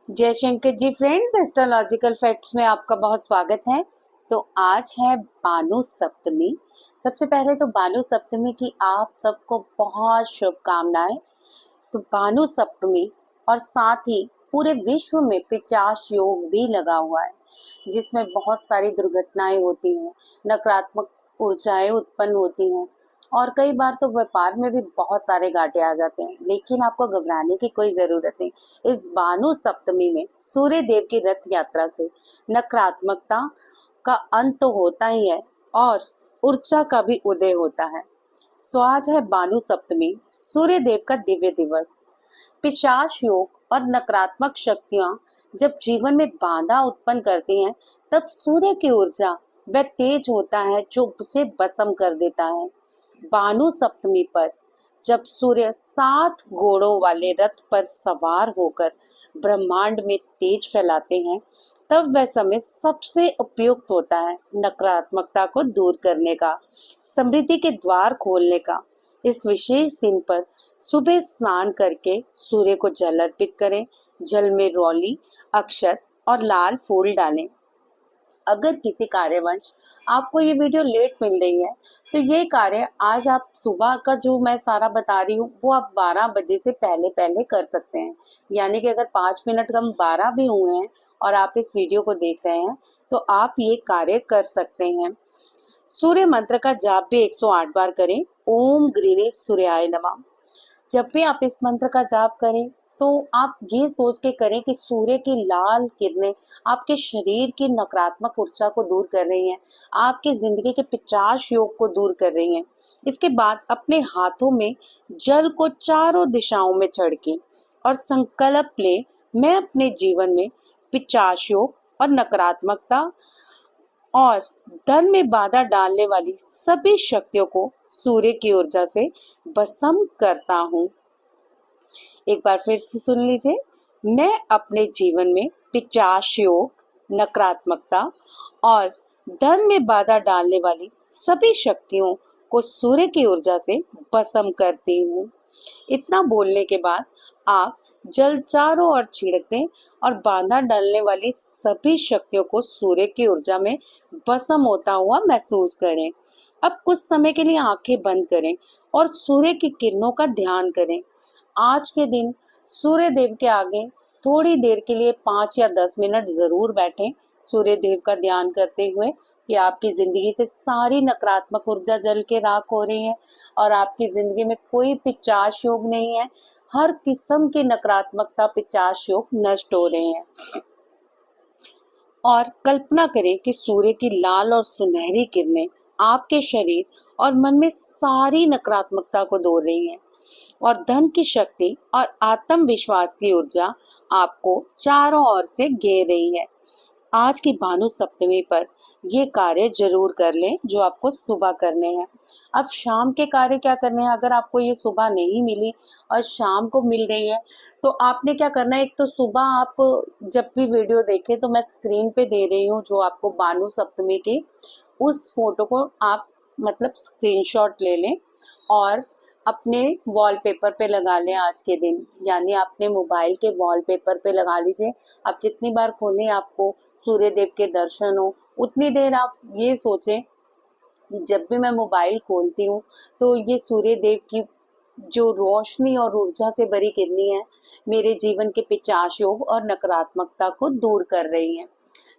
जय Shankar ji friends, astrological facts में आपका बहुत स्वागत है। तो आज है भानु सप्तमी। सबसे पहले तो भानु सप्तमी की आप सबको बहुत शुभकामनाएं। तो भानु सप्तमी और साथ ही पूरे विश्व में पिचाश योग भी लगा हुआ है, जिसमें बहुत सारी दुर्घटनाएं होती हैं, नकारात्मक ऊर्जाएं उत्पन्न होती हैं और कई बार तो व्यापार में भी बहुत सारे घाटे आ जाते हैं। लेकिन आपको घबराने की कोई जरूरत नहीं। इस भानु सप्तमी में सूर्य देव की रथ यात्रा से नकारात्मकता का अंत तो होता ही है और ऊर्जा का भी उदय होता है। सो आज है भानु सप्तमी, सूर्य देव का दिव्य दिवस। पिशाच योग और नकारात्मक शक्तियां जब जीवन में बाधा उत्पन्न करती हैं, तब सूर्य की ऊर्जा वह तेज होता है जो उसे भस्म कर देता है। भानु सप्तमी पर जब सूर्य 7 घोड़ों वाले रथ पर सवार होकर ब्रह्मांड में तेज फैलाते हैं, तब वह समय सबसे उपयुक्त होता है नकारात्मकता को दूर करने का, समृद्धि के द्वार खोलने का। इस विशेष दिन पर सुबह स्नान करके सूर्य को जल अर्पित करें। जल में रौली, अक्षत और लाल फूल डालें। अगर किसी कार्यवश आपको ये वीडियो लेट मिल रही है, तो ये कार्य आज आप सुबह का जो मैं सारा बता रही हूँ वो आप 12 बजे से पहले पहले कर सकते हैं। यानी कि अगर 5 मिनट कम 12 भी हुए हैं और आप इस वीडियो को देख रहे हैं, तो आप ये कार्य कर सकते हैं। सूर्य मंत्र का जाप भी 108 बार करें। ओम गृणेश सूर्याय नमः। जब भी आप इस मंत्र का जाप करें, तो आप ये सोच के करें कि सूर्य की लाल किरणें आपके शरीर की नकारात्मक ऊर्जा को दूर कर रही हैं, आपकी जिंदगी के पिशाच योग को दूर कर रही हैं। इसके बाद अपने हाथों में जल को चारों दिशाओं में छिड़कें और संकल्प लें, मैं अपने जीवन में पिशाच योग और नकारात्मकता और धन में बाधा डालने वाली सभी शक्तियों को सूर्य की ऊर्जा से भस्म करता हूँ। एक बार फिर से सुन लीजिए। मैं अपने जीवन में पिशाच योग, नकारात्मकता और धन में बाधा डालने वाली सभी शक्तियों को सूर्य की ऊर्जा से भस्म करती हूँ। इतना बोलने के बाद आप जल चारों ओर छिड़क दें और बाधा डालने वाली सभी शक्तियों को सूर्य की ऊर्जा में भस्म होता हुआ महसूस करें। अब कुछ समय के लिए आंखें बंद करें और सूर्य की किरणों का ध्यान करें। आज के दिन सूर्य देव के आगे थोड़ी देर के लिए 5 या 10 मिनट जरूर बैठें, सूर्य देव का ध्यान करते हुए कि आपकी जिंदगी से सारी नकारात्मक ऊर्जा जल के राख हो रही है और आपकी जिंदगी में कोई पिशाच योग नहीं है। हर किस्म की नकारात्मकता, पिशाच योग नष्ट हो रहे हैं। और कल्पना करें कि सूर्य की लाल और सुनहरी किरणें आपके शरीर और मन में सारी नकारात्मकता को धो रही हैं और धन की शक्ति और आत्मविश्वास की ऊर्जा आपको चारों ओर से घेर रही है। आज की भानु सप्तमी पर ये कार्य जरूर कर लें जो आपको सुबह करने हैं। अब शाम के कार्य क्या करने हैं? अगर आपको ये सुबह नहीं मिली और शाम को मिल रही है, तो आपने क्या करना है, एक तो सुबह आप जब भी वीडियो देखें, तो मैं स्क्रीन पे दे रही हूँ जो आपको भानु सप्तमी की, उस फोटो को आप मतलब स्क्रीनशॉट ले लें और अपने वॉलपेपर पे लगा लें आज के दिन, यानी अपने मोबाइल के वॉलपेपर पे लगा लीजिए। आप जितनी बार खोलें आपको सूर्य देव के दर्शन हो, उतनी देर आप ये सोचें कि जब भी मैं मोबाइल खोलती हूँ तो ये सूर्य देव की जो रोशनी और ऊर्जा से भरी किरणें हैं, मेरे जीवन के पिशाच योग और नकारात्मकता को दूर कर रही हैं।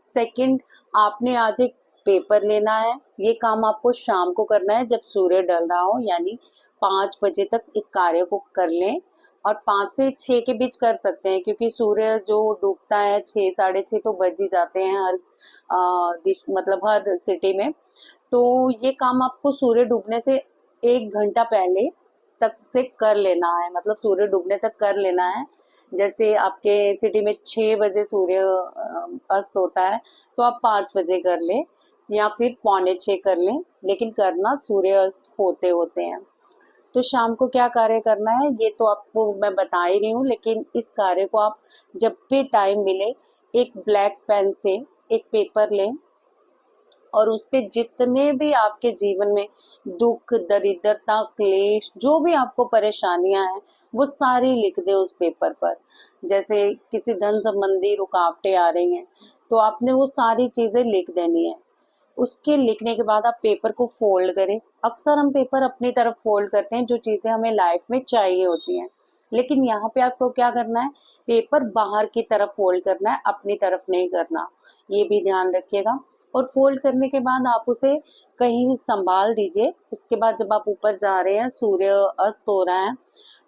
सेकंड, आपने आज एक पेपर लेना है। ये काम आपको शाम को करना है जब सूर्य ढल रहा हो, यानी 5 बजे तक इस कार्य को कर लें और 5 से 6 के बीच कर सकते हैं, क्योंकि सूर्य जो डूबता है 6 साढ़े 6 तो बज ही जाते हैं हर मतलब हर सिटी में। तो ये काम आपको सूर्य डूबने से 1 घंटा पहले तक से कर लेना है, मतलब सूर्य डूबने तक कर लेना है। जैसे आपके सिटी में 6 बजे सूर्य अस्त होता है, तो आप 5 बजे कर लें या फिर पौने 6 कर लें, लेकिन करना सूर्य अस्त होते होते हैं। तो शाम को क्या कार्य करना है ये तो आपको मैं बता ही रही हूँ, लेकिन इस कार्य को आप जब भी टाइम मिले एक ब्लैक पेन से एक पेपर लें और उस पे जितने भी आपके जीवन में दुख, दरिद्रता, क्लेश, जो भी आपको परेशानियां हैं, वो सारी लिख दे उस पेपर पर। जैसे किसी धन संबंधी रुकावटें आ रही हैं, तो आपने वो सारी चीजें लिख देनी है। उसके लिखने के बाद आप पेपर को फोल्ड करें। अक्सर हम पेपर अपनी तरफ फोल्ड करते हैं, जो चीजें हमें लाइफ में चाहिए होती हैं, लेकिन यहाँ पे आपको क्या करना है, पेपर बाहर की तरफ फोल्ड करना है, अपनी तरफ नहीं करना, ये भी ध्यान रखिएगा। और फोल्ड करने के बाद आप उसे कहीं संभाल दीजिए। उसके बाद जब आप ऊपर जा रहे हैं, सूर्य अस्त हो रहा है,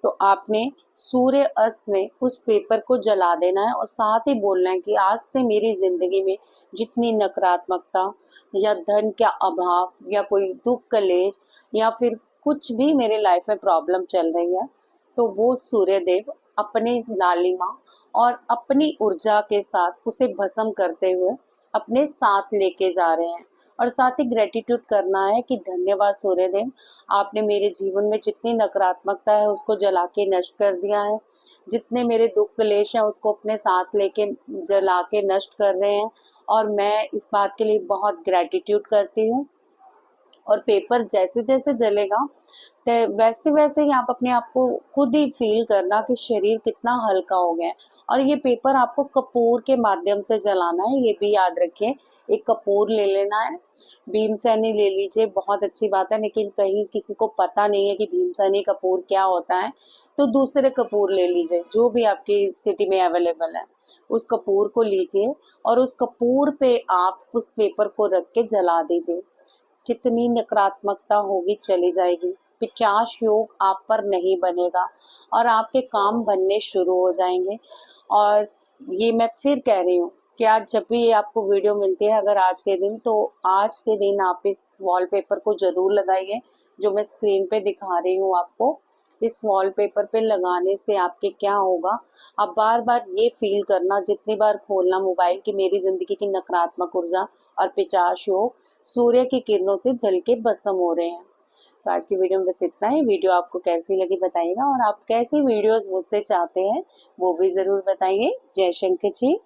तो आपने सूर्य अस्त में उस पेपर को जला देना है और साथ ही बोलना है कि आज से मेरी जिंदगी में जितनी नकारात्मकता या धन का अभाव या कोई दुख कलेश या फिर कुछ भी मेरे लाइफ में प्रॉब्लम चल रही है, तो वो सूर्य देव अपने लालिमा और अपनी ऊर्जा के साथ उसे भस्म करते हुए अपने साथ लेके जा रहे हैं। और साथ ही ग्रेटिट्यूड करना है कि धन्यवाद सूर्यदेव, आपने मेरे जीवन में जितनी नकारात्मकता है उसको जला के नष्ट कर दिया है, जितने मेरे दुख क्लेश हैं उसको अपने साथ लेके जला के नष्ट कर रहे हैं, और मैं इस बात के लिए बहुत ग्रेटिट्यूड करती हूँ। और पेपर जैसे जैसे जलेगा तो वैसे वैसे ही आप अपने आप को खुद ही फील करना कि शरीर कितना हल्का हो गया है। और ये पेपर आपको कपूर के माध्यम से जलाना है, ये भी याद रखिए। एक कपूर ले लेना है, भीमसेनी ले लीजिए, बहुत अच्छी बात है, लेकिन कहीं किसी को पता नहीं है कि भीमसेनी कपूर क्या होता है, तो दूसरे कपूर ले लीजिए जो भी आपकी सिटी में अवेलेबल है। उस कपूर को लीजिए और उस कपूर पे आप उस पेपर को रख के जला दीजिए। जितनी नकारात्मकता होगी चली जाएगी, पिशाच योग आप पर नहीं बनेगा और आपके काम बनने शुरू हो जाएंगे। और ये मैं फिर कह रही हूँ कि आज जब भी ये आपको वीडियो मिलती है, अगर आज के दिन, तो आज के दिन आप इस वॉलपेपर को जरूर लगाइए जो मैं स्क्रीन पे दिखा रही हूँ आपको। इस वॉलपेपर पे लगाने से आपके क्या होगा, आप बार बार ये फील करना, जितनी बार खोलना मोबाइल, की मेरी जिंदगी की नकारात्मक ऊर्जा और पिशाच योग सूर्य की किरणों से जल के भस्म हो रहे हैं। तो आज की वीडियो में बस इतना ही। वीडियो आपको कैसी लगी बताइएगा, और आप कैसी वीडियोस मुझसे चाहते हैं वो भी जरूर बताइए। जय शंकर जी।